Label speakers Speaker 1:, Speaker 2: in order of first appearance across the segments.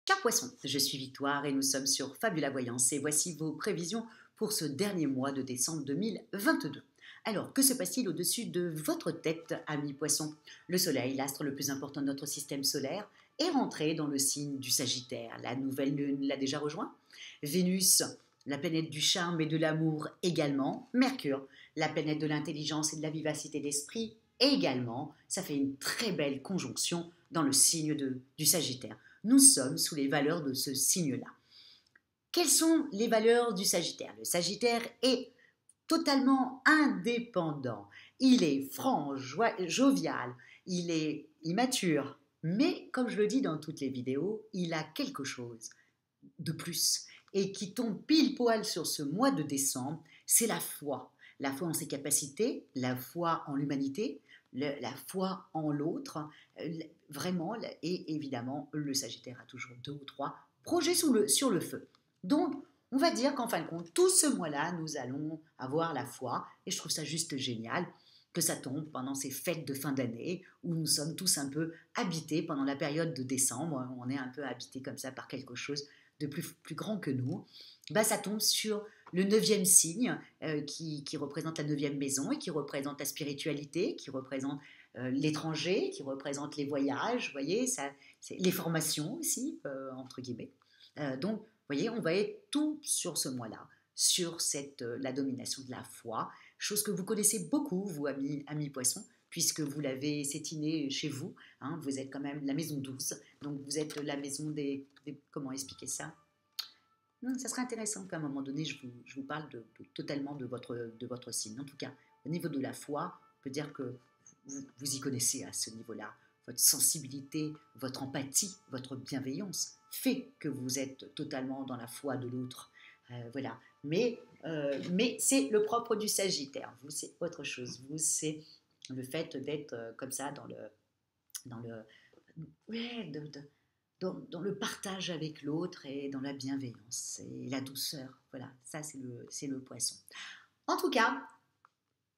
Speaker 1: Cher Poisson, je suis Victoire et nous sommes sur Fabula Voyance et voici vos prévisions pour ce dernier mois de décembre 2022. Alors, que se passe-t-il au-dessus de votre tête, amis Poissons? Le Soleil, l'astre le plus important de notre système solaire, est rentré dans le signe du Sagittaire. La nouvelle lune l'a déjà rejoint. Vénus, la planète du charme et de l'amour également. Mercure, la planète de l'intelligence et de la vivacité d'esprit également. Ça fait une très belle conjonction dans le signe du Sagittaire. Nous sommes sous les valeurs de ce signe-là. Quelles sont les valeurs du Sagittaire? Le Sagittaire est totalement indépendant. Il est franc, jovial, il est immature. Mais, comme je le dis dans toutes les vidéos, il a quelque chose de plus et qui tombe pile poil sur ce mois de décembre, c'est la foi. La foi en ses capacités, la foi en l'humanité, la foi en l'autre, vraiment, et évidemment, le Sagittaire a toujours 2 ou 3 projets sur le feu. Donc, on va dire qu'en fin de compte, tout ce mois-là, nous allons avoir la foi, et je trouve ça juste génial que ça tombe pendant ces fêtes de fin d'année, où nous sommes tous un peu habités pendant la période de décembre, on est un peu habités comme ça par quelque chose de plus grand que nous. Bah, ça tombe sur le 9e signe qui représente la 9e maison et qui représente la spiritualité, qui représente l'étranger, qui représente les voyages, vous voyez, ça, les formations aussi, entre guillemets. Donc, vous voyez, on va être tout sur ce mois-là, sur la domination de la foi, chose que vous connaissez beaucoup, vous, amis poissons, puisque vous l'avez sétiné chez vous, hein, vous êtes quand même la maison 12, donc vous êtes la maison comment expliquer ça? Ça serait intéressant qu'à un moment donné, je vous parle totalement de votre signe. En tout cas, au niveau de la foi, on peut dire que vous y connaissez à ce niveau-là. Votre sensibilité, votre empathie, votre bienveillance fait que vous êtes totalement dans la foi de l'autre. Voilà. Mais c'est le propre du Sagittaire. Vous, c'est autre chose. Vous, c'est le fait d'être comme ça ouais, dans le partage avec l'autre et dans la bienveillance et la douceur. Voilà, ça c'est le poisson. En tout cas,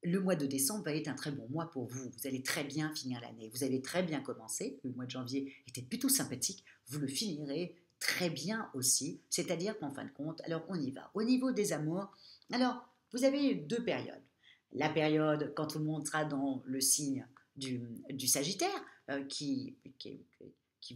Speaker 1: le mois de décembre va être un très bon mois pour vous. Vous allez très bien finir l'année. Vous avez très bien commencé. Le mois de janvier était plutôt sympathique. Vous le finirez très bien aussi. C'est-à-dire qu'en fin de compte, alors on y va. Au niveau des amours, alors vous avez 2 périodes. La période quand tout le monde sera dans le signe du Sagittaire, qui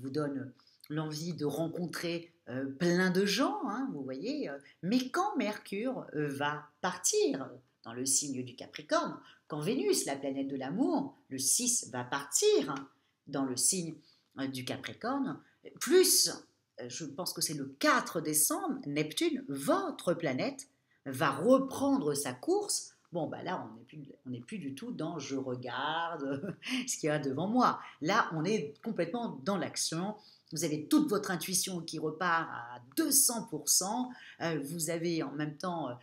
Speaker 1: vous donne l'envie de rencontrer plein de gens, hein, vous voyez. Mais quand Mercure va partir dans le signe du Capricorne, quand Vénus, la planète de l'amour, le 6, va partir dans le signe du Capricorne, plus, je pense que c'est le 4 décembre, Neptune, votre planète, va reprendre sa course. Bon, bah là, on n'est plus du tout dans je regarde ce qu'il y a devant moi. Là, on est complètement dans l'action. Vous avez toute votre intuition qui repart à 200%. Vous avez en même temps,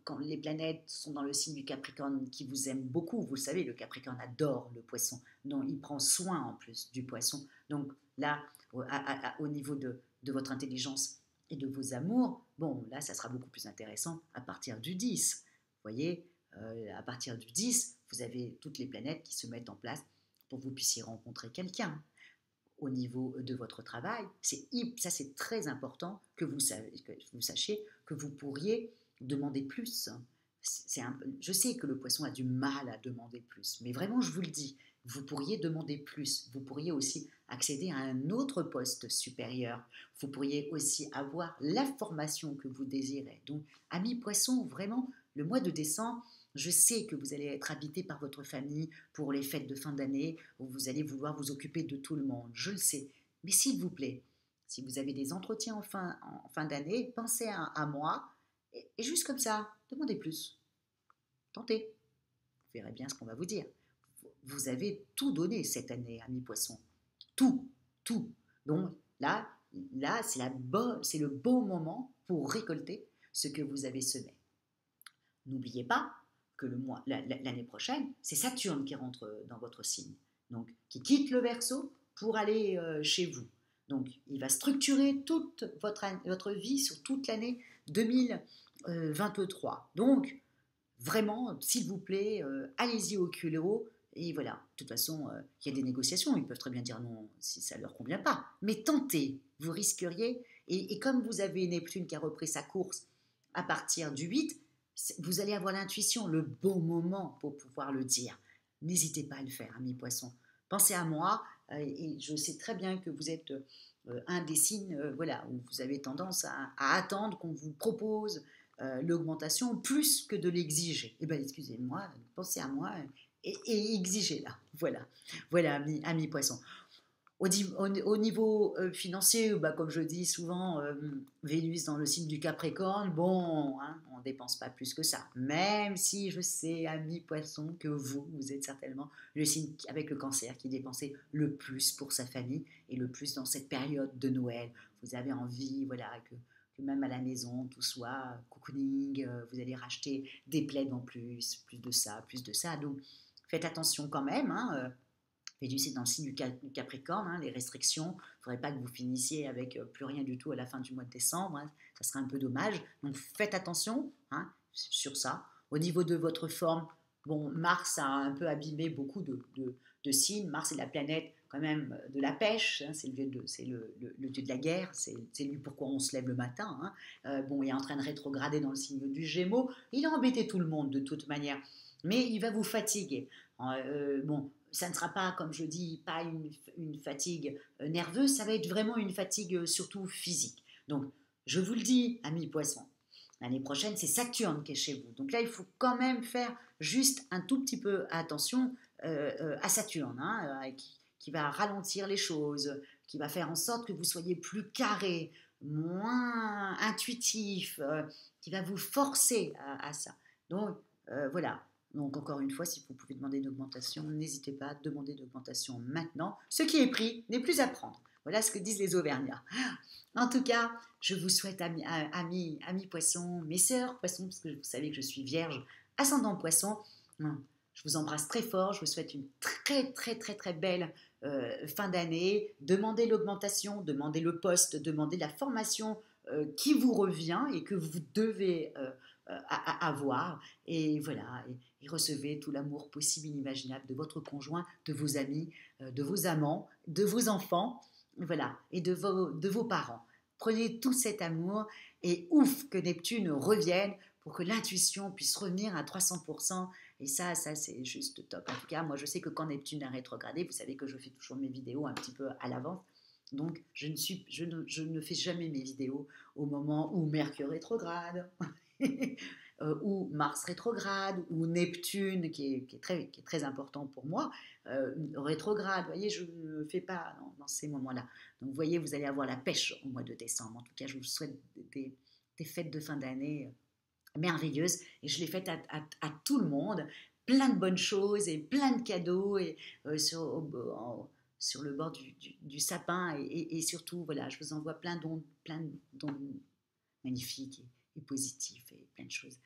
Speaker 1: quand les planètes sont dans le signe du Capricorne qui vous aime beaucoup, vous le savez, le Capricorne adore le poisson, donc il prend soin en plus du poisson. Donc là, au niveau de votre intelligence et de vos amours, bon, là, ça sera beaucoup plus intéressant à partir du 10. Vous voyez, à partir du 10, vous avez toutes les planètes qui se mettent en place pour que vous puissiez rencontrer quelqu'un. Au niveau de votre travail, ça c'est très important que vous sachiez que vous pourriez demander plus. Je sais que le poisson a du mal à demander plus, mais vraiment je vous le dis, vous pourriez demander plus. Vous pourriez aussi accéder à un autre poste supérieur. Vous pourriez aussi avoir la formation que vous désirez. Donc, amis poissons, vraiment, le mois de décembre, je sais que vous allez être habité par votre famille pour les fêtes de fin d'année, où vous allez vouloir vous occuper de tout le monde, je le sais. Mais s'il vous plaît, si vous avez des entretiens en fin d'année, pensez à moi, et juste comme ça, demandez plus. Tentez, vous verrez bien ce qu'on va vous dire. Vous avez tout donné cette année, amis poissons. Tout, tout. Donc là c'est le bon moment pour récolter ce que vous avez semé. N'oubliez pas que l'année prochaine, c'est Saturne qui rentre dans votre signe, donc qui quitte le Verseau pour aller chez vous. Donc, il va structurer toute votre vie sur toute l'année 2023. Donc, vraiment, s'il vous plaît, allez-y au culot Et voilà, de toute façon, il y a des négociations, ils peuvent très bien dire non si ça ne leur convient pas. Mais tentez, vous risqueriez, et comme vous avez Neptune qui a repris sa course à partir du 8, vous allez avoir l'intuition, le bon moment pour pouvoir le dire. N'hésitez pas à le faire, amis poissons. Pensez à moi, et je sais très bien que vous êtes un des signes voilà, où vous avez tendance à attendre qu'on vous propose l'augmentation plus que de l'exiger. Eh bien, excusez-moi, pensez à moi et exigez-la. Voilà, voilà, amis poissons. Au niveau financier, bah, comme je dis souvent, Vénus dans le signe du Capricorne, bon, hein, on ne dépense pas plus que ça. Même si je sais, amis poissons, que vous êtes certainement le signe avec le Cancer qui dépensait le plus pour sa famille et le plus dans cette période de Noël. Vous avez envie, voilà, que même à la maison, tout soit cocooning, vous allez racheter des plaids en plus de ça, plus de ça. Donc, faites attention quand même, hein, Vénus est dans le signe du Capricorne, hein, les restrictions. Il ne faudrait pas que vous finissiez avec plus rien du tout à la fin du mois de décembre. Hein, ça serait un peu dommage. Donc faites attention hein, sur ça. Au niveau de votre forme, bon, Mars a un peu abîmé beaucoup de signes. Mars est la planète quand même de la pêche. Hein, c'est le dieu de la guerre. C'est lui pourquoi on se lève le matin. Hein. Bon, il est en train de rétrograder dans le signe du Gémeaux. Il a embêté tout le monde de toute manière. Mais il va vous fatiguer. Bon, ça ne sera pas, comme je dis, pas une fatigue nerveuse, ça va être vraiment une fatigue surtout physique. Donc, je vous le dis, amis poissons, l'année prochaine, c'est Saturne qui est chez vous. Donc là, il faut quand même faire juste un tout petit peu attention à Saturne, hein, qui va ralentir les choses, qui va faire en sorte que vous soyez plus carré, moins intuitif, qui va vous forcer à ça. Donc, voilà. Donc encore une fois, si vous pouvez demander une augmentation, n'hésitez pas à demander une augmentation maintenant. Ce qui est pris n'est plus à prendre. Voilà ce que disent les Auvergnats. En tout cas, je vous souhaite, amis poissons, mes sœurs poissons, parce que vous savez que je suis vierge, ascendant poisson. Je vous embrasse très fort. Je vous souhaite une très, très, très, très belle fin d'année. Demandez l'augmentation, demandez le poste, demandez la formation qui vous revient et que vous devez avoir. Et voilà, et recevez tout l'amour possible, inimaginable de votre conjoint, de vos amis, de vos amants, de vos enfants, voilà, et de vos parents. Prenez tout cet amour et ouf que Neptune revienne pour que l'intuition puisse revenir à 300%. Et ça c'est juste top. En tout cas, moi je sais que quand Neptune a rétrogradé, vous savez que je fais toujours mes vidéos un petit peu à l'avance. Donc je ne fais jamais mes vidéos au moment où Mercure rétrograde. Ou Mars rétrograde, ou Neptune, qui est très important pour moi, rétrograde. Vous voyez, je ne le fais pas dans ces moments-là. Donc, vous voyez, vous allez avoir la pêche au mois de décembre. En tout cas, je vous souhaite des fêtes de fin d'année merveilleuses. Et je les fête à tout le monde. Plein de bonnes choses et plein de cadeaux et, sur le bord du sapin. Et surtout, voilà, je vous envoie plein de dons magnifiques et positifs et plein de choses.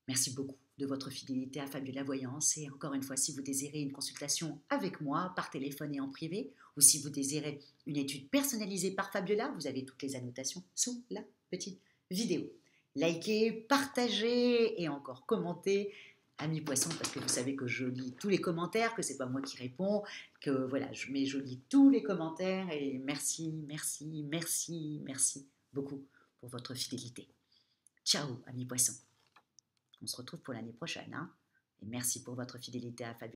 Speaker 1: Merci beaucoup de votre fidélité à Fabiola Voyance et encore une fois, si vous désirez une consultation avec moi par téléphone et en privé ou si vous désirez une étude personnalisée par Fabiola, vous avez toutes les annotations sous la petite vidéo. Likez, partagez et encore commentez, amis poissons, parce que vous savez que je lis tous les commentaires, que c'est pas moi qui réponds, que voilà, mais je lis tous les commentaires et merci, merci, merci, merci beaucoup pour votre fidélité. Ciao, amis poissons. On se retrouve pour l'année prochaine. Hein, et merci pour votre fidélité à Fabiola.